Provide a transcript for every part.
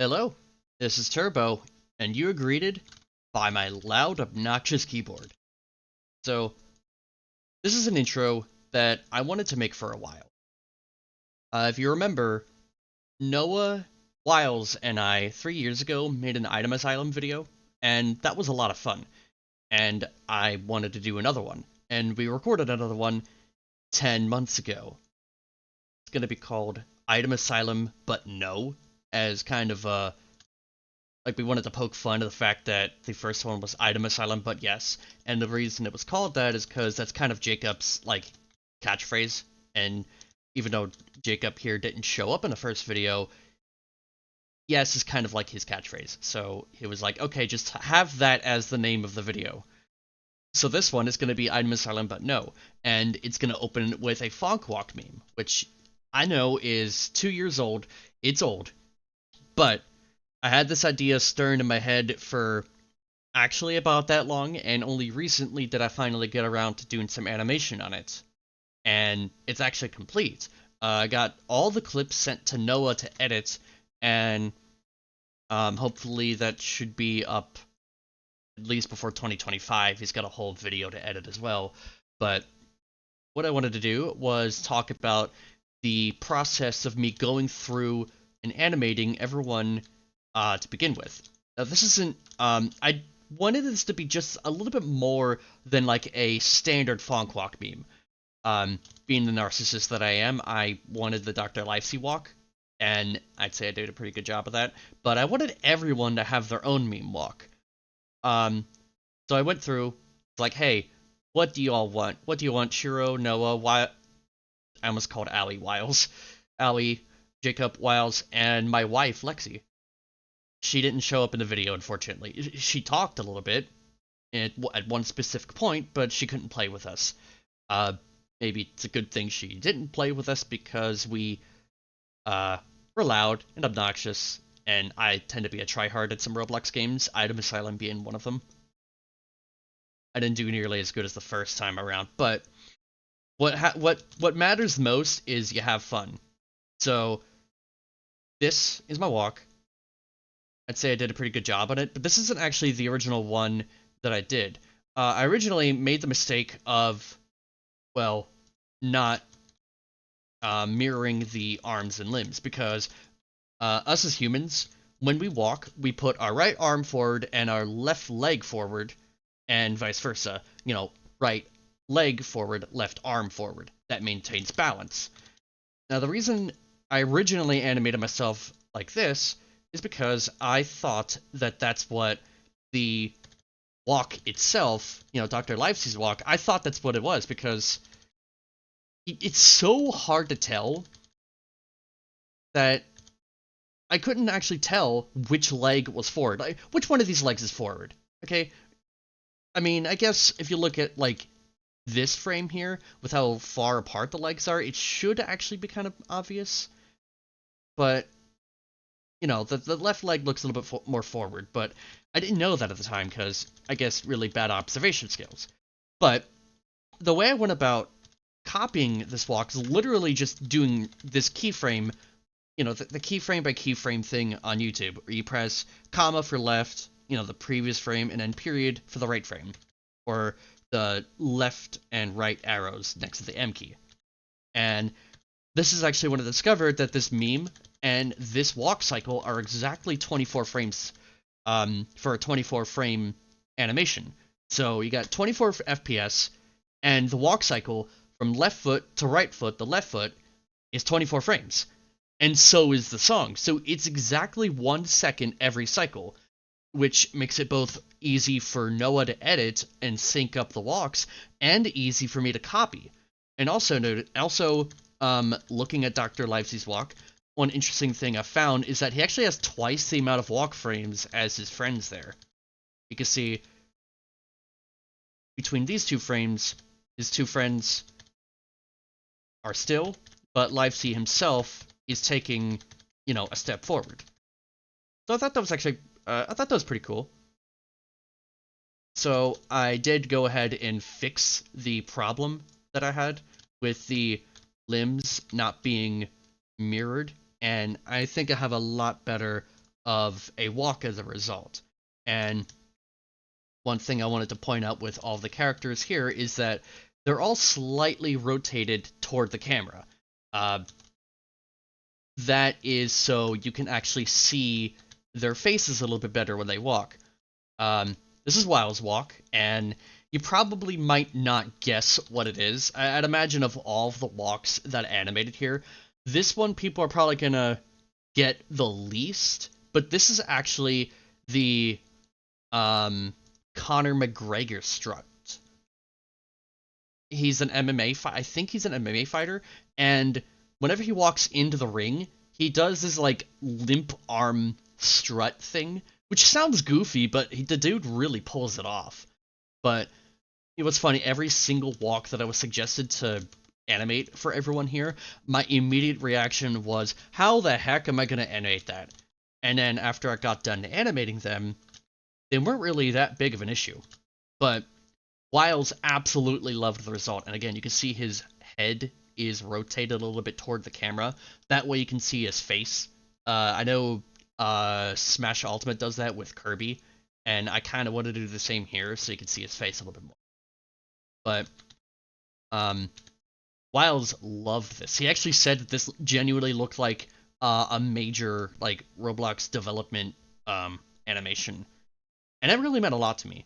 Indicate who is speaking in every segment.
Speaker 1: Hello, this is Turbo, and you are greeted by my loud, obnoxious keyboard. So, this is an intro that I wanted to make for a while. If you remember, Noah, Wiles, and I, 3 years ago, made an Item Asylum video, and that was a lot of fun. And I wanted to do another one, and we recorded another one 10 months ago. It's going to be called Item Asylum, but no, as kind of a we wanted to poke fun at the fact that the first one was Item Asylum, but yes. And the reason it was called that is because that's kind of Jacob's, catchphrase. And even though Jacob here didn't show up in the first video, yes is kind of like his catchphrase. So he was like, okay, just have that as the name of the video. So this one is going to be Item Asylum, but no. And it's going to open with a Fonk Walk meme, which I know is 2 years old. It's old. But I had this idea stirring in my head for actually about that long, and only recently did I finally get around to doing some animation on it. And it's actually complete. I got all the clips sent to Noah to edit, and hopefully that should be up at least before 2025. He's got a whole video to edit as well. But what I wanted to do was talk about the process of me going through and animating everyone to begin with. Now, this isn't. I wanted this to be just a little bit more than like a standard Fonkwalk meme. Being the narcissist that I am, I wanted the Dr. Livesey walk, and I'd say I did a pretty good job of that. But I wanted everyone to have their own meme walk. Um, so I went through, like, hey, what do you all want? What do you want, Shiro, Noah, why? I almost called Allie Wiles, Allie, Jacob Wiles, and my wife Lexi. She didn't show up in the video, unfortunately. She talked a little bit at one specific point, but she couldn't play with us. Uh, Maybe it's a good thing she didn't play with us because we were loud and obnoxious, and I tend to be a tryhard at some Roblox games, Item Asylum being one of them. I didn't do nearly as good as the first time around, but what matters most is you have fun. So this is my walk. I'd say I did a pretty good job on it, but this isn't actually the original one that I did. I originally made the mistake of, well, not mirroring the arms and limbs, because us as humans, when we walk, we put our right arm forward and our left leg forward, and vice versa. You know, right leg forward, left arm forward. That maintains balance. Now, the reason I originally animated myself like this is because I thought that that's what the walk itself, Dr. Livesey's walk, I thought that's what it was, because it's so hard to tell that I couldn't actually tell which leg was forward. Like, which one of these legs is forward? Okay? I mean, I guess if you look at, like, this frame here, with how far apart the legs are, it should actually be kind of obvious. But the left leg looks a little bit more forward, but I didn't know that at the time because, I guess, really bad observation skills. But the way I went about copying this walk is literally just doing this keyframe, the keyframe by keyframe thing on YouTube, where you press comma for left, the previous frame, and then period for the right frame, or the left and right arrows next to the M key. And this is actually when I discovered that this meme and this walk cycle are exactly 24 frames for a 24 frame animation. So you got 24 FPS, and the walk cycle from left foot to right foot, the left foot, is 24 frames. And so is the song. So it's exactly 1 second every cycle, which makes it both easy for Noah to edit and sync up the walks, and easy for me to copy. And also, looking at Dr. Livesey's walk, one interesting thing I found is that he actually has twice the amount of walk frames as his friends there. You can see between these two frames, his two friends are still, but Livesey himself is taking, a step forward. So I thought that was actually, pretty cool. So I did go ahead and fix the problem that I had with the limbs not being mirrored, and I think I have a lot better of a walk as a result. And one thing I wanted to point out with all the characters here is that they're all slightly rotated toward the camera. Uh, that is so you can actually see their faces a little bit better when they walk. This is Wild's walk, and you probably might not guess what it is. I'd imagine of all of the walks that animated here, this one people are probably gonna get the least, but this is actually the Conor McGregor strut. He's an MMA I think he's an MMA fighter, and whenever he walks into the ring, he does this like limp arm strut thing, which sounds goofy, but the dude really pulls it off. But it was funny, every single walk that I was suggested to animate for everyone here, my immediate reaction was, how the heck am I going to animate that? And then after I got done animating them, they weren't really that big of an issue. But Wiles absolutely loved the result, and again, you can see his head is rotated a little bit toward the camera. That way you can see his face. I know Smash Ultimate does that with Kirby, and I kind of wanted to do the same here so you can see his face a little bit more. But Wiles loved this. He actually said that this genuinely looked like a major like Roblox development animation, and that really meant a lot to me.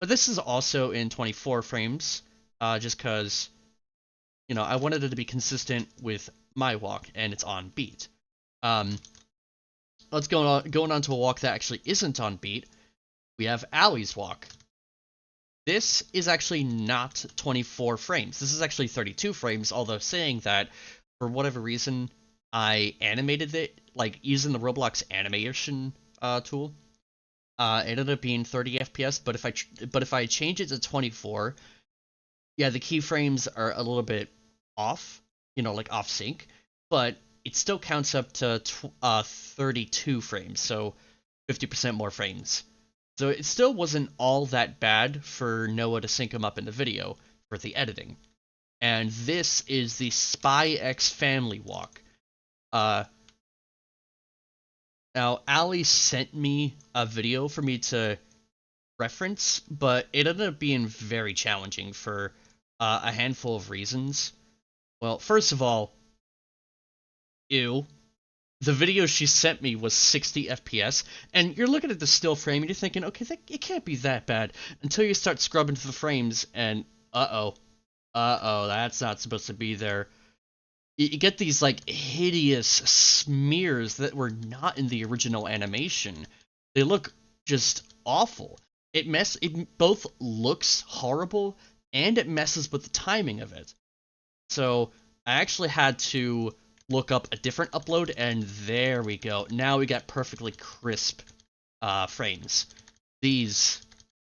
Speaker 1: But this is also in 24 frames, just because, you know, I wanted it to be consistent with my walk, and it's on beat. Let's go on to a walk that actually isn't on beat. We have Allie's walk. This is actually not 24 frames. This is actually 32 frames, although saying that, for whatever reason, I animated it, like, using the Roblox animation tool. It ended up being 30 FPS, but if I change it to 24, yeah, the keyframes are a little bit off, you know, like off sync, but it still counts up to 32 frames, so 50% more frames. So it still wasn't all that bad for Noah to sync them up in the video for the editing. And this is the Spy X family walk. Now, Ali sent me a video for me to reference, but it ended up being very challenging for a handful of reasons. Well, first of all, ew. The video she sent me was 60 FPS, and you're looking at the still frame and you're thinking, okay, it can't be that bad, until you start scrubbing through the frames, and uh-oh, that's not supposed to be there. You get these, like, hideous smears that were not in the original animation. They look just awful. It both looks horrible, and it messes with the timing of it. So, I actually had to look up a different upload, and there we go. Now we got perfectly crisp frames. These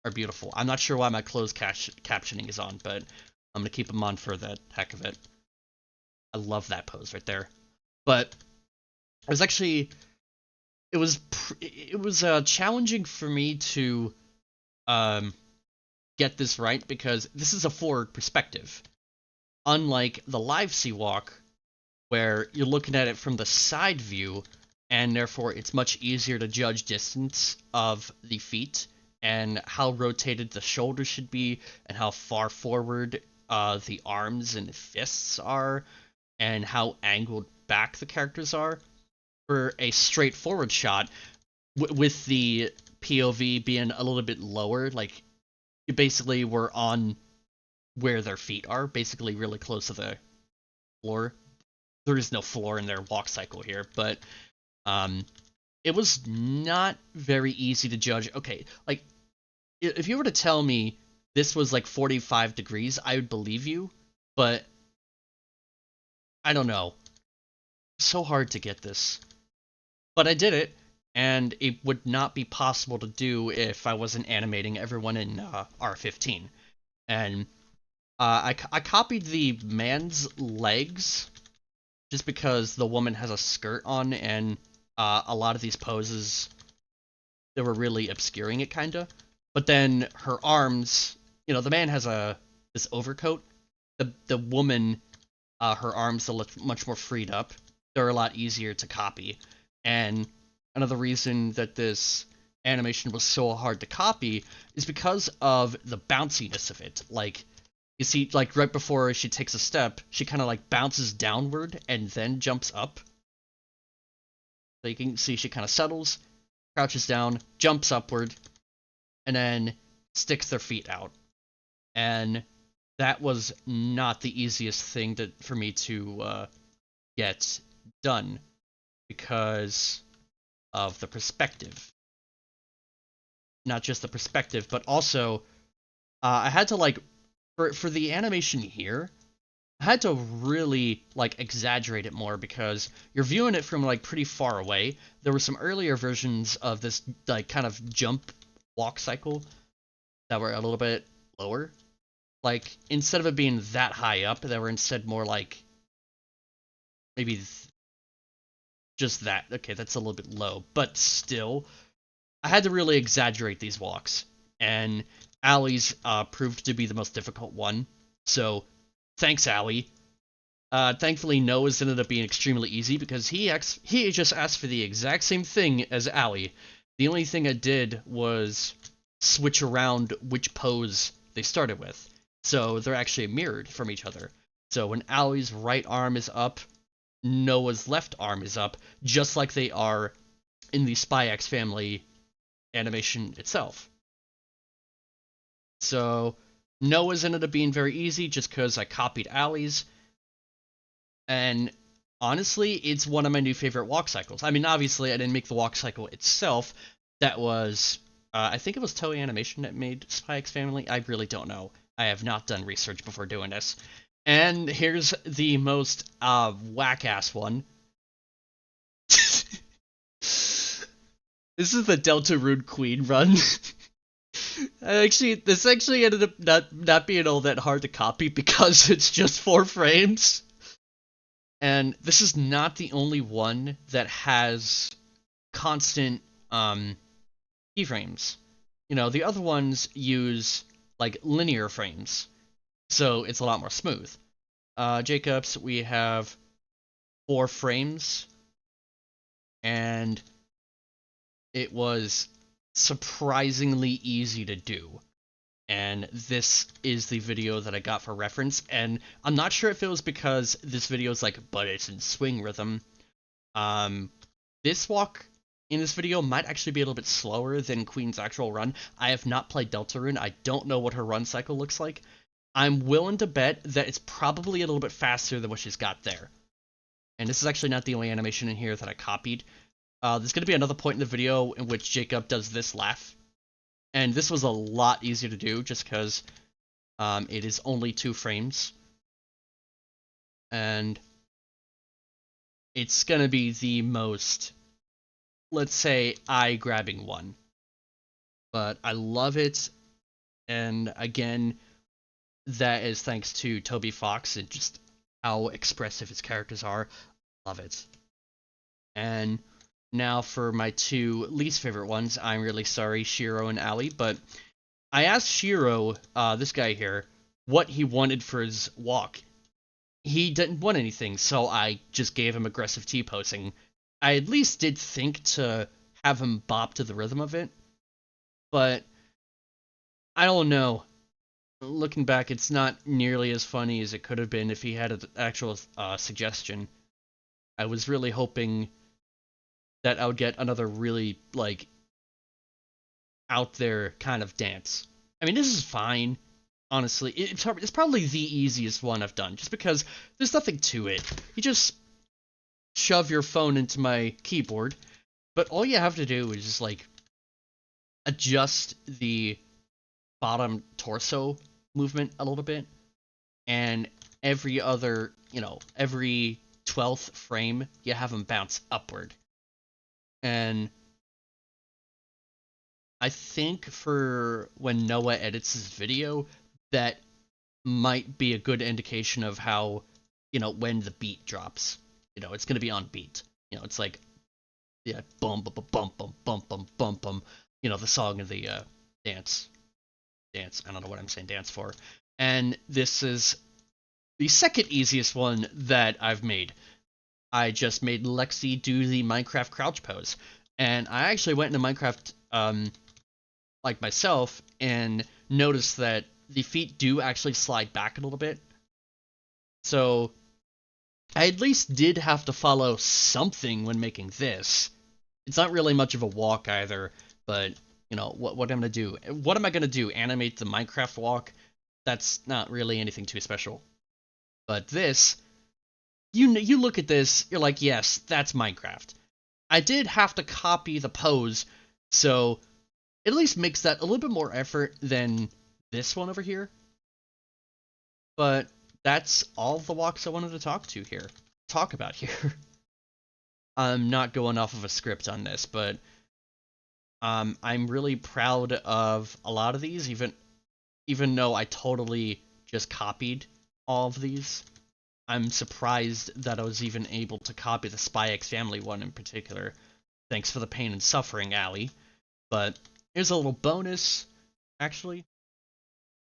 Speaker 1: are beautiful. I'm not sure why my closed captioning is on, but I'm going to keep them on for the heck of it. I love that pose right there. But it was actually, it was challenging for me to get this right, because this is a forward perspective. Unlike the live sea walk, where you're looking at it from the side view, and therefore it's much easier to judge distance of the feet, and how rotated the shoulders should be, and how far forward the arms and fists are, and how angled back the characters are. For a straightforward shot, with the POV being a little bit lower, like, you basically were on where their feet are, basically really close to the floor. There is no floor in their walk cycle here, but it was not very easy to judge. Okay, like, if you were to tell me this was like 45 degrees, I would believe you, but I don't know. So hard to get this. But I did it, and it would not be possible to do if I wasn't animating everyone in R15. And I copied the man's legs, just because the woman has a skirt on, and a lot of these poses, they were really obscuring it, kinda. But then her arms, you know, the man has this overcoat. The woman, her arms are much more freed up. They're a lot easier to copy, and another reason that this animation was so hard to copy is because of the bounciness of it. Like, you see, like, right before she takes a step, she kind of, like, bounces downward and then jumps up. So you can see she kind of settles, crouches down, jumps upward, and then sticks their feet out. And that was not the easiest thing for me to get done because of the perspective. Not just the perspective, but also I had to, like, for the animation here, I had to really, like, exaggerate it more because you're viewing it from, like, pretty far away. There were some earlier versions of this, like, kind of jump walk cycle that were a little bit lower. Like, instead of it being that high up, they were instead more like maybe just that. Okay, that's a little bit low, but still, I had to really exaggerate these walks, and Allie's proved to be the most difficult one. So, thanks, Allie. Thankfully, Noah's ended up being extremely easy because he just asked for the exact same thing as Allie. The only thing I did was switch around which pose they started with. So they're actually mirrored from each other. So when Allie's right arm is up, Noah's left arm is up, just like they are in the Spy X Family animation itself. So Noah's ended up being very easy just because I copied Allie's. And honestly, it's one of my new favorite walk cycles. I mean, obviously, I didn't make the walk cycle itself. That was, I think it was Toei Animation that made Spy X Family. I really don't know. I have not done research before doing this. And here's the most whack-ass one. This is the Deltarune Queen run. This actually ended up not being all that hard to copy because it's just 4 frames. And this is not the only one that has constant keyframes. You know, the other ones use like linear frames, so it's a lot more smooth. Jacob's, we have 4 frames, and it was surprisingly easy to do. And this is the video that I got for reference, and I'm not sure if it was because this video is like, but it's in swing rhythm. This walk in this video might actually be a little bit slower than Queen's actual run. I have not played Deltarune. I don't know what her run cycle looks like. I'm willing to bet that it's probably a little bit faster than what she's got there. And this is actually not the only animation in here that I copied. There's going to be another point in the video in which Jacob does this laugh. And this was a lot easier to do just because it is only 2 frames. And it's going to be the most, let's say, eye-grabbing one. But I love it. And again, that is thanks to Toby Fox and just how expressive his characters are. Love it. And now for my 2 least favorite ones. I'm really sorry, Shiro and Allie, but I asked Shiro, this guy here, what he wanted for his walk. He didn't want anything, so I just gave him aggressive T-posing. I at least did think to have him bop to the rhythm of it, but I don't know. Looking back, it's not nearly as funny as it could have been if he had an actual suggestion. I was really hoping that I would get another really, like, out there kind of dance. I mean, this is fine, honestly. It's probably the easiest one I've done, just because there's nothing to it. You just shove your phone into my keyboard, but all you have to do is just, like, adjust the bottom torso movement a little bit, and every other, every 12th frame, you have them bounce upward. And I think for when Noah edits his video, that might be a good indication of how, when the beat drops. It's going to be on beat. It's like, yeah, bum, bum, bum, bum, bum, bum, bum, bum, bum. The song of the dance. I don't know what I'm saying dance for. And this is the second easiest one that I've made. I just made Lexi do the Minecraft crouch pose. And I actually went into Minecraft, like myself, and noticed that the feet do actually slide back a little bit. So I at least did have to follow something when making this. It's not really much of a walk either, but you know what I'm gonna do. What am I gonna do? Animate the Minecraft walk? That's not really anything too special. But this, you look at this, you're like, yes, that's Minecraft. I did have to copy the pose, so it at least makes that a little bit more effort than this one over here. But that's all the walks I wanted to talk about here. I'm not going off of a script on this, but I'm really proud of a lot of these, even though I totally just copied all of these. I'm surprised that I was even able to copy the Spy X Family one in particular. Thanks for the pain and suffering, Allie. But here's a little bonus, actually.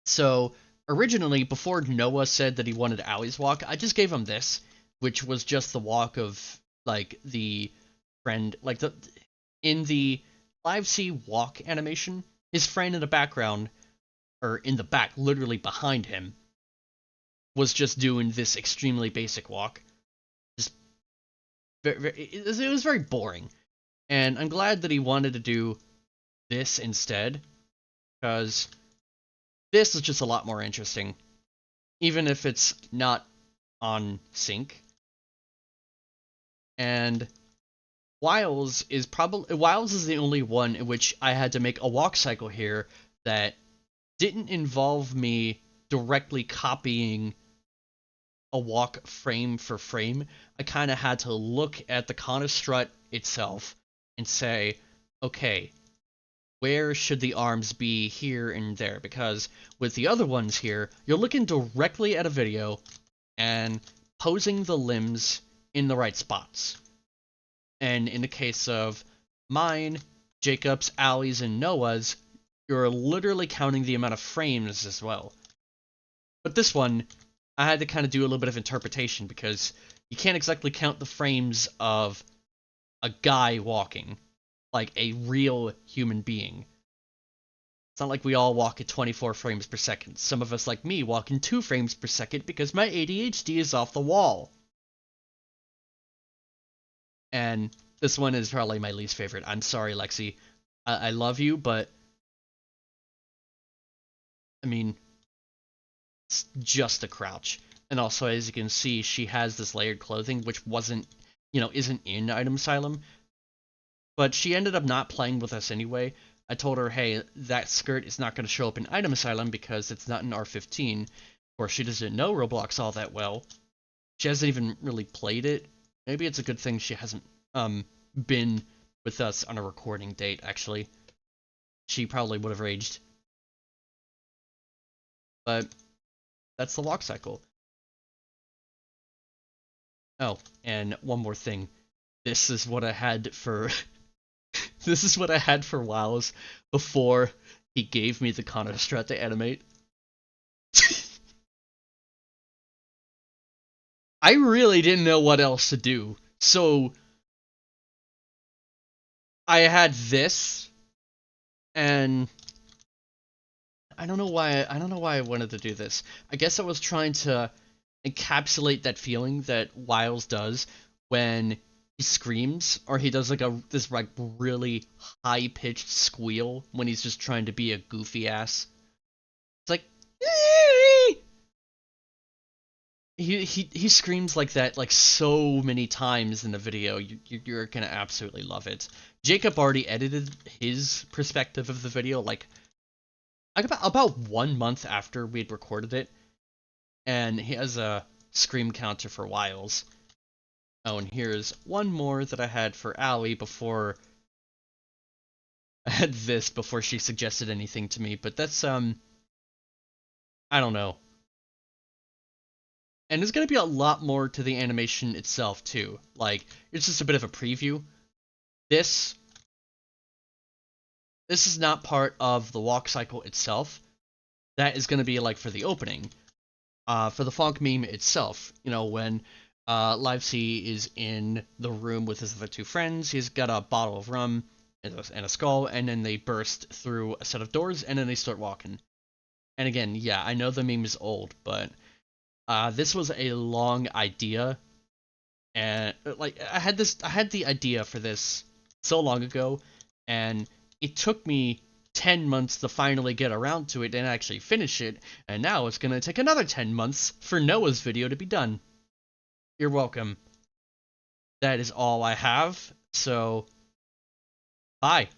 Speaker 1: So, originally, before Noah said that he wanted Allie's walk, I just gave him this, which was just the walk of, like, the friend, like, in the Live C walk animation, his friend in the background, or in the back, literally behind him, was just doing this extremely basic walk. Just, it was very boring. And I'm glad that he wanted to do this instead, because this is just a lot more interesting, even if it's not on sync. And Wiles is the only one in which I had to make a walk cycle here that didn't involve me directly copying a walk frame for frame. I kind of had to look at the Kana strut itself and say, okay, where should the arms be here and there? Because with the other ones here, you're looking directly at a video and posing the limbs in the right spots. And in the case of mine, Jacob's, Allie's, and Noah's, you're literally counting the amount of frames as well. But this one, I had to kind of do a little bit of interpretation because you can't exactly count the frames of a guy walking, like a real human being. It's not like we all walk at 24 frames per second. Some of us, like me, walk in 2 frames per second because my ADHD is off the wall. And this one is probably my least favorite. I'm sorry, Lexi. I love you, but I mean, it's just a crouch. And also, as you can see, she has this layered clothing, which isn't in Item Asylum. But she ended up not playing with us anyway. I told her, hey, that skirt is not going to show up in Item Asylum because it's not in R15. Of course, she doesn't know Roblox all that well. She hasn't even really played it. Maybe it's a good thing she hasn't been with us on a recording date, actually. She probably would have raged. But that's the walk cycle. Oh, and one more thing. This is what I had for this is what I had for Wows before he gave me the Kana strat to animate. I really didn't know what else to do. So I had this, and I don't know why I wanted to do this. I guess I was trying to encapsulate that feeling that Wiles does when he screams, or he does like this like really high pitched squeal when he's just trying to be a goofy ass. It's like he screams like that like so many times in the video. You're gonna absolutely love it. Jacob already edited his perspective of the video like about 1 month after we had recorded it, and he has a scream counter for Wiles. Oh, and here's one more that I had for Allie before I had this before she suggested anything to me, but that's I don't know. And there's gonna be a lot more to the animation itself too. Like, it's just a bit of a preview. This is not part of the walk cycle itself. That is gonna be like for the opening. For the funk meme itself, when Livesey is in the room with his other two friends. He's got a bottle of rum and a skull, and then they burst through a set of doors, and then they start walking. And again, yeah, I know the meme is old, but this was a long idea, and like I had the idea for this so long ago, and it took me 10 months to finally get around to it and actually finish it, and now it's gonna take another 10 months for Noah's video to be done. You're welcome. That is all I have, so bye.